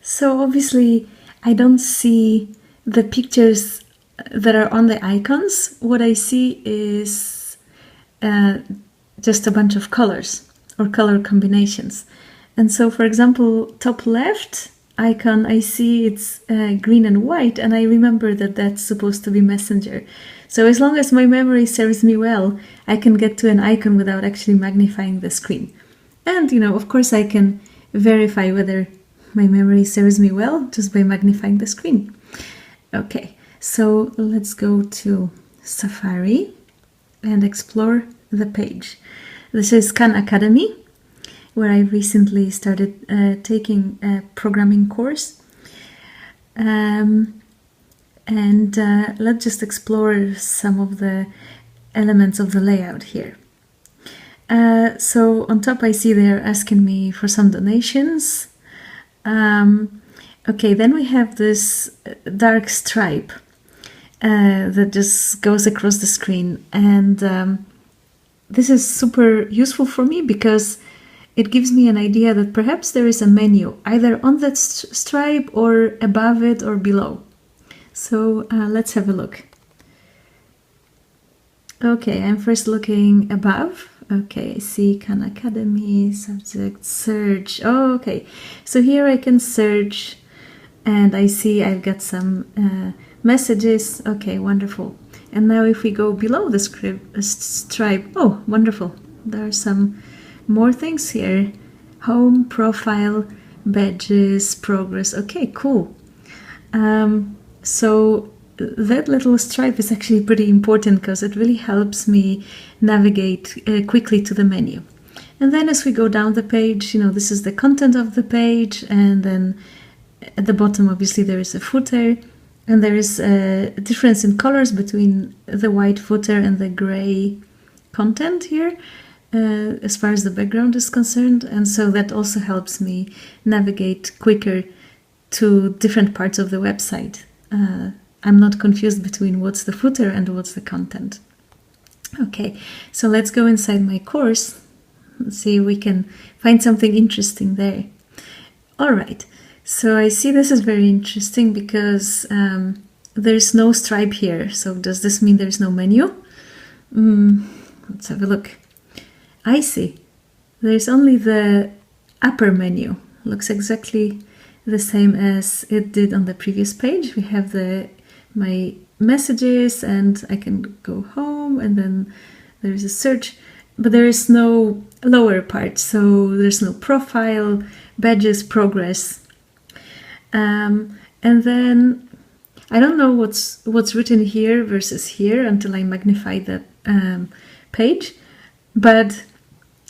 So obviously I don't see the pictures that are on the icons. What I see is just a bunch of colors or color combinations. And so, for example, top left icon, I see it's green and white, and I remember that that's supposed to be Messenger. So as long as my memory serves me well, I can get to an icon without actually magnifying the screen. And, of course I can verify whether my memory serves me well just by magnifying the screen. Okay, so let's go to Safari and explore the page. This is Khan Academy, where I recently started taking a programming course. Let's just explore some of the elements of the layout here. So on top I see they're asking me for some donations. Okay, then we have this dark stripe that just goes across the screen, and this is super useful for me because it gives me an idea that perhaps there is a menu either on that stripe or above it or below. So let's have a look. Okay, I'm first looking above. Okay, I see Khan Academy, subject, search. Oh, okay, so here I can search and I see I've got some messages. Okay, wonderful. And now if we go below the stripe, oh, wonderful. There are some more things here. Home, profile, badges, progress. Okay, cool. So that little stripe is actually pretty important because it really helps me navigate quickly to the menu. And then as we go down the page, this is the content of the page, and then at the bottom obviously there is a footer, and there is a difference in colors between the white footer and the gray content here as far as the background is concerned, and so that also helps me navigate quicker to different parts of the website. I'm not confused between what's the footer and what's the content. Okay, so let's go inside my course and see if we can find something interesting there. All right, so I see this is very interesting because there's no stripe here. So does this mean there's no menu? Let's have a look. I see. There's only the upper menu. Looks exactly the same as it did on the previous page. We have my messages, and I can go home, and then there's a search, but there is no lower part, so there's no profile, badges, progress, and then I don't know what's written here versus here until I magnify the page, but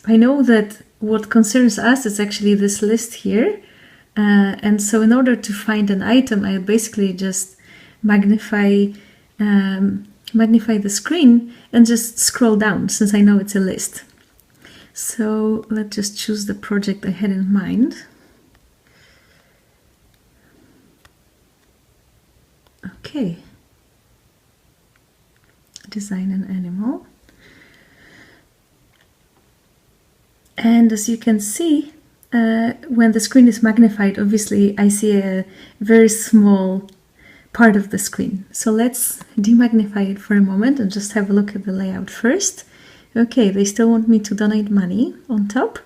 I know that what concerns us is actually this list here. And so in order to find an item, I basically just magnify the screen and just scroll down, since I know it's a list. So let's just choose the project I had in mind. Okay. Design an animal. And as you can see, when the screen is magnified, obviously I see a very small part of the screen. So let's demagnify it for a moment and just have a look at the layout first. Okay, they still want me to donate money on top.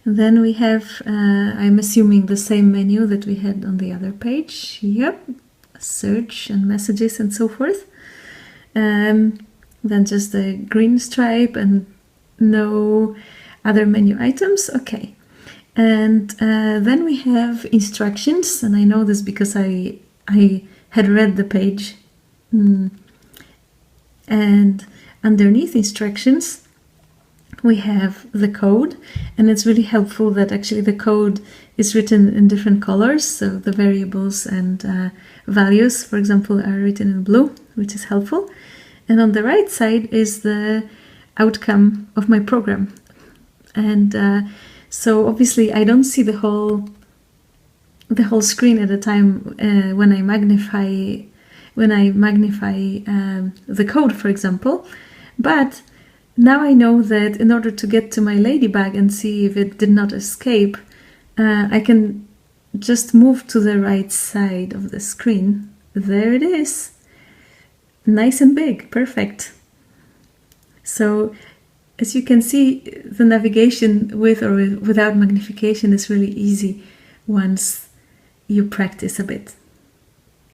And then we have, I'm assuming, the same menu that we had on the other page. Yep, search and messages and so forth. Then just the green stripe and no other menu items. Okay. And then we have instructions, and I know this because I had read the page. And underneath instructions, we have the code, and it's really helpful that actually the code is written in different colors. So the variables and values, for example, are written in blue, which is helpful. And on the right side is the outcome of my program. And so obviously I don't see the whole screen at a time when I magnify the code, for example. But now I know that in order to get to my ladybug and see if it did not escape, I can just move to the right side of the screen. There it is. Nice and big, perfect. So as you can see, the navigation with or without magnification is really easy once you practice a bit.